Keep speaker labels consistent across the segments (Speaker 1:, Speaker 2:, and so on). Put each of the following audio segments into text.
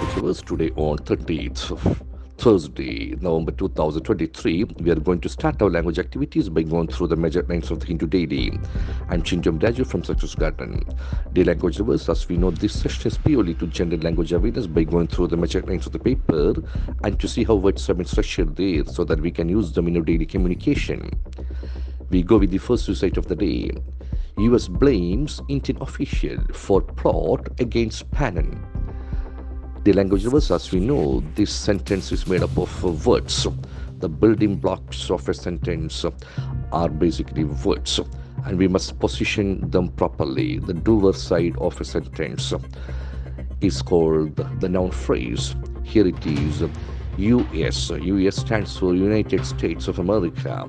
Speaker 1: language viewers. Today on 30th of Thursday, November 2023, we are going to start our language activities by going through the major lines of the Hindu daily. I'm Chintu Raju from Success Garten. Dear language viewers, as we know, this session is purely to generate language awareness by going through the major lines of the paper and to see how words have been structured there so that we can use them in our daily communication. We go with the first suicide of the day. US blames Indian official for plot against Panan. The language reverse, as we know, this sentence is made up of words. The building blocks of a sentence are basically words, and we must position them properly. The doer side of a sentence is called the noun phrase. Here it is US. US stands for United States of America.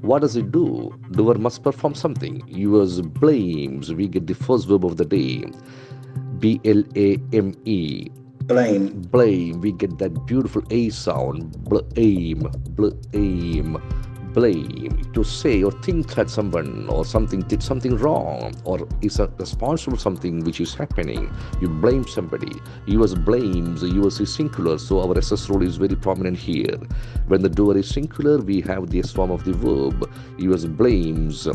Speaker 1: What does it do? Doer must perform something. US blames. We get the first verb of the day. BLAME. Blame. We get that beautiful A sound. Blame. To say or think that someone or something did something wrong or is responsible for something which is happening. You blame somebody. US blames. US is singular, so our SS role is very prominent here. When the doer is singular, we have the S form of the verb. US blames.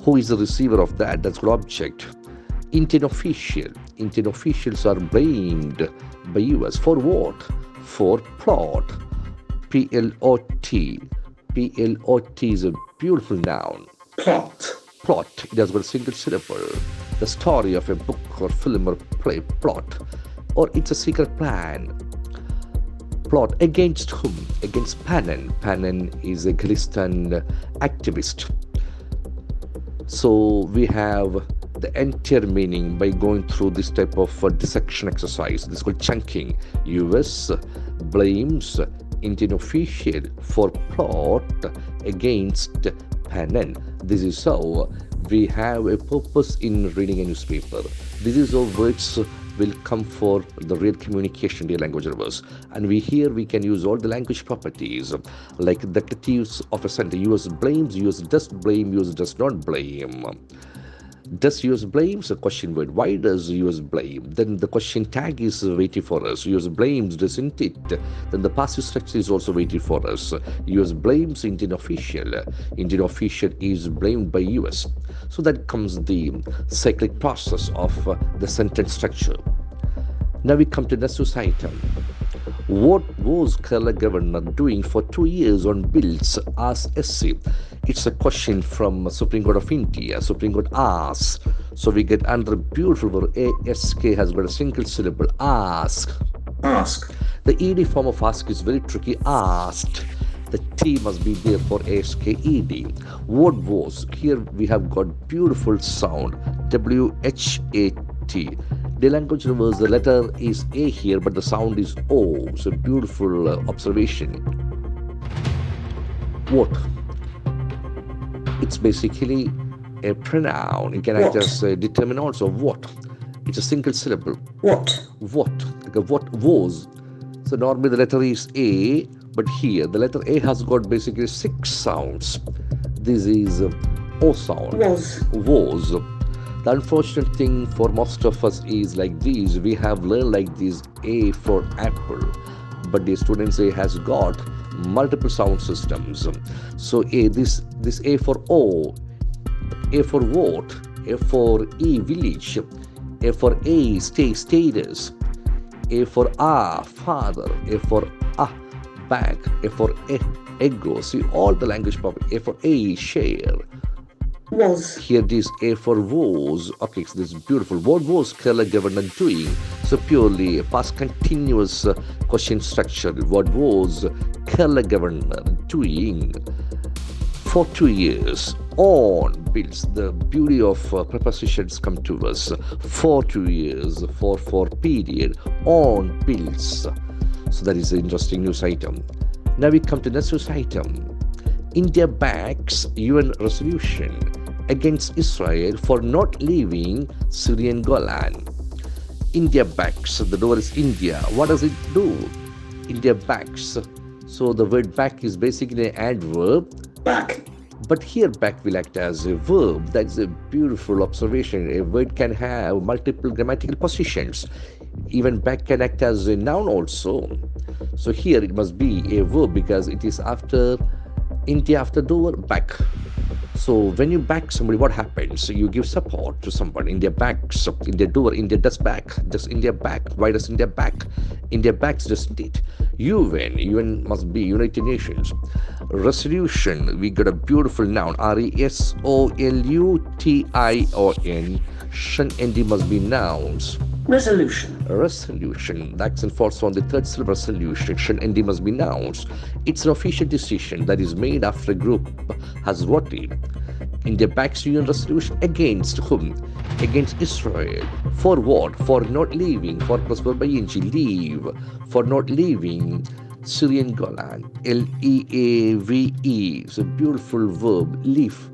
Speaker 1: Who is the receiver of that? That's called object. Indian official. Indian officials are blamed by US for what? For plot. Plot. Plot is a beautiful noun. Plot. It has got a single syllable. The story of a book or film or play. Plot. Or it's a secret plan. Plot against whom? Against Panan. Panan is a Khalistan activist. So we have the entire meaning by going through this type of dissection exercise. This is called chunking. US blames Indian official for plot against Panan. This is how we have a purpose in reading a newspaper. This is how words will come for the real communication, dear language learners. And we can use all the language properties like the adjectives of a sentence. US blames, US does blame, US does not blame. Does US blames? A question word. Why does US blame? Then the question tag is waiting for us. US blames, doesn't it? Then the passive structure is also waiting for us. US blames Indian official. Indian official is blamed by US. So that comes the cyclic process of the sentence structure. Now we come to the next item. What was Kerala governor doing for 2 years on bills as SC? It's a question from Supreme Court of India. Supreme Court asks. So we get under beautiful word. ASK has got a single syllable. Ask. The ED form of ask is very tricky. Asked. The T must be there for ASKED. What was? Here we have got beautiful sound. WHAT. The language reverse, the letter is A here, but the sound is O. So beautiful observation. What? It's basically a pronoun. You can just determine also what. It's a single syllable. What? Like a what was. So normally the letter is A, but here the letter A has got basically 6 sounds. This is O sound. Was. The unfortunate thing for most of us is like this. We have learned like this A for apple, but the students A has got multiple sound systems. So A, this A for O, A for what, A for E, village, A for A, status, A for father, A for bag, A for ego. See all the language property. A for A, share. Was. Here it is A for was. Okay, so this is beautiful. What was Kerala governor doing? So purely past continuous question structure. What was Kerala governor doing for 2 years on bills? The beauty of prepositions come to us. For 2 years, for period, on bills. So that is an interesting news item. Now we come to the next news item. India backs UN resolution against Israel for not leaving Syrian Golan. India backs. The door is India. What does it do? India backs. So the word back is basically an adverb. Back. But here back will act as a verb. That's a beautiful observation. A word can have multiple grammatical positions. Even back can act as a noun also. So here it must be a verb because it is after India, after door, back. So when you back somebody, what happens? You give support to somebody in their backs, in their door, in their does back. Does India back? Why does India back? India backs, doesn't it? UN, UN must be United Nations. Resolution, we got a beautiful noun, RESOLUTION. Shun and D must be nouns.
Speaker 2: Resolution.
Speaker 1: Resolution. The accent falls on the third syllable resolution. Shun and D must be nouns. It's an official decision that is made after a group has voted. India backs UN resolution against whom? Against Israel. For what? For not leaving. For plus verb by ing. Leave. For not leaving Syrian Golan. LEAVE. It's a beautiful verb. Leave.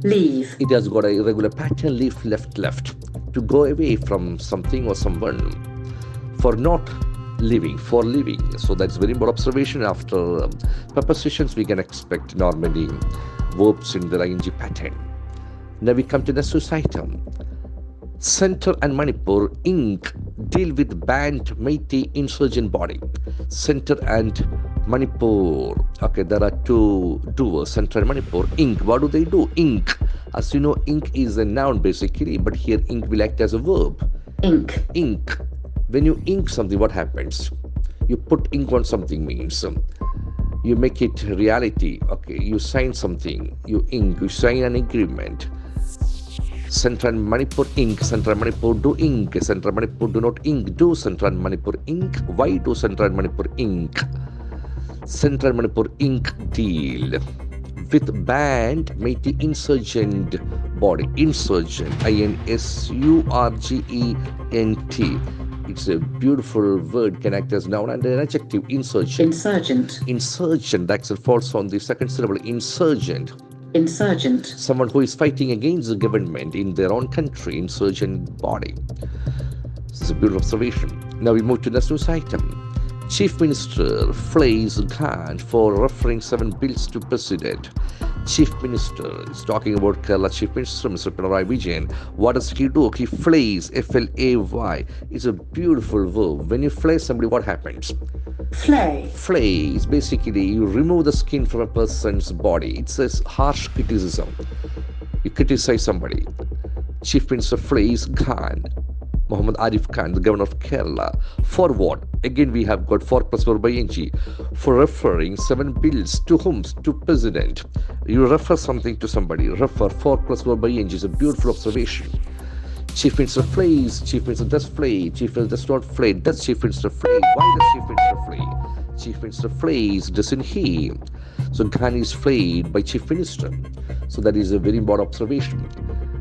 Speaker 2: Leave.
Speaker 1: It has got a irregular pattern, leave, left, left. To go away from something or someone. For not living, for living. So that's very important observation. After prepositions, we can expect normally verbs in the ing pattern. Now we come to the next item. Centre and Manipur, Inc. deal with banned Meitei insurgent body. Centre and Manipur. Okay, there are two doers, Centre and Manipur. Inc. What do they do? Inc. As you know, Inc. is a noun basically, but here Inc. will act as a verb.
Speaker 2: Ink.
Speaker 1: Ink. When you ink something, what happens? You put ink on something means you make it reality. Okay, you sign something, you ink, you sign an agreement. Central Manipur ink, Central Manipur do ink, Central Manipur do not ink, do Central Manipur ink. Why do Central Manipur ink? Central Manipur ink deal with banned Meitei insurgent body. Insurgent, INSURGENT. It's a beautiful word, can act as noun and an adjective. Insurgent.
Speaker 2: Insurgent.
Speaker 1: Insurgent, the accent falls on the second syllable. Insurgent.
Speaker 2: Insurgent.
Speaker 1: Someone who is fighting against the government in their own country. Insurgent body. This is a beautiful observation. Now we move to the next item. Chief Minister flays Khan for referring 7 bills to President. Chief Minister is talking about Kerala Chief Minister, Mr. Pinarayi Vijayan. What does he do? He flays, FLAY. It's a beautiful verb. When you flay somebody, what happens?
Speaker 2: Flay.
Speaker 1: Flay is basically you remove the skin from a person's body. It's a harsh criticism. You criticize somebody. Chief Minister flays Khan. Muhammad Arif Khan, the governor of Kerala. For what? Again, we have got for plus verb by ing. For referring 7 bills to whom? To President. You refer something to somebody. Refer for plus verb by ing is a beautiful observation. Chief Minister flays. Chief Minister does flay. Chief Minister does not flay. Does Chief Minister flay? Why does Chief Minister flay? Chief Minister flays, doesn't he? So Khan is flayed by Chief Minister. So that is a very important observation.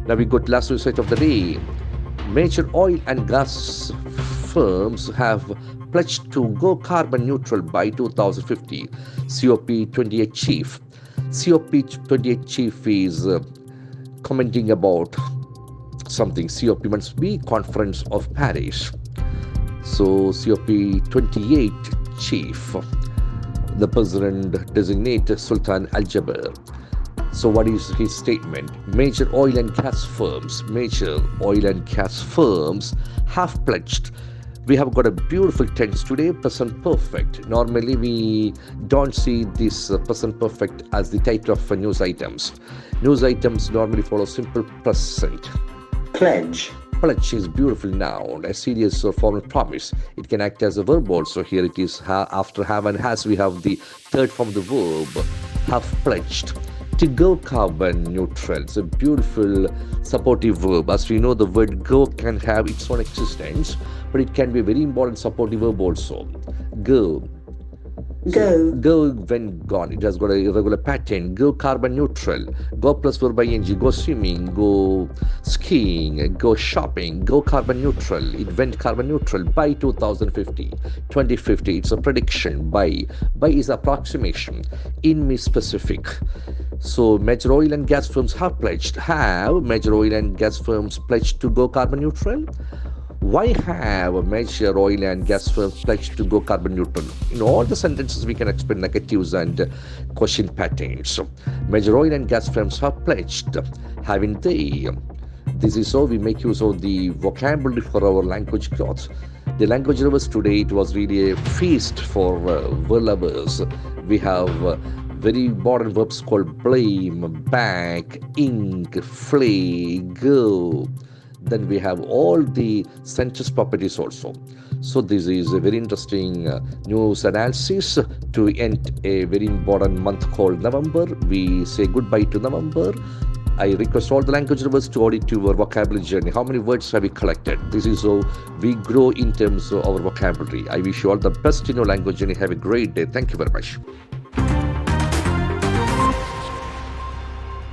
Speaker 1: Now we got last result of the day. Major oil and gas firms have pledged to go carbon neutral by 2050. COP28 chief. COP28 chief is commenting about something. COP must be Conference of Paris. So COP28 chief, the president designate Sultan Al Jaber. So what is his statement? Major oil and gas firms have pledged. We have got a beautiful tense today, present perfect. Normally we don't see this present perfect as the title of news items. News items normally follow simple present.
Speaker 2: Pledge.
Speaker 1: Pledge is beautiful noun, a serious or formal promise. It can act as a verb also. Here it is after have and has we have the third form of the verb, have pledged. To go carbon neutral. It's a beautiful supportive verb. As we know, the word go can have its own existence, but it can be a very important supportive verb also. Go.
Speaker 2: Go.
Speaker 1: Go when gone. It has got a irregular pattern. Go carbon neutral. Go plus verb by ing. Go swimming. Go skiing. Go shopping. Go carbon neutral. It went carbon neutral by 2050. 2050. It's a prediction. By. By is approximation. In means specific. So major oil and gas firms have pledged. Have major oil and gas firms pledged to go carbon neutral? Why have major oil and gas firms pledged to go carbon neutral? In all the sentences we can expect negatives and question patterns. Major oil and gas firms have pledged. Haven't they? This is how we make use of the vocabulary for our language growth. The language lovers today, it was really a feast for world lovers. We have very modern verbs called blame, back, ink, flay, go. Then we have all the sentence properties also. So this is a very interesting news analysis to end a very important month called November. We say goodbye to November. I request all the language lovers to audit your vocabulary journey. How many words have we collected? This is how we grow in terms of our vocabulary. I wish you all the best in your language journey. Have a great day. Thank you very much.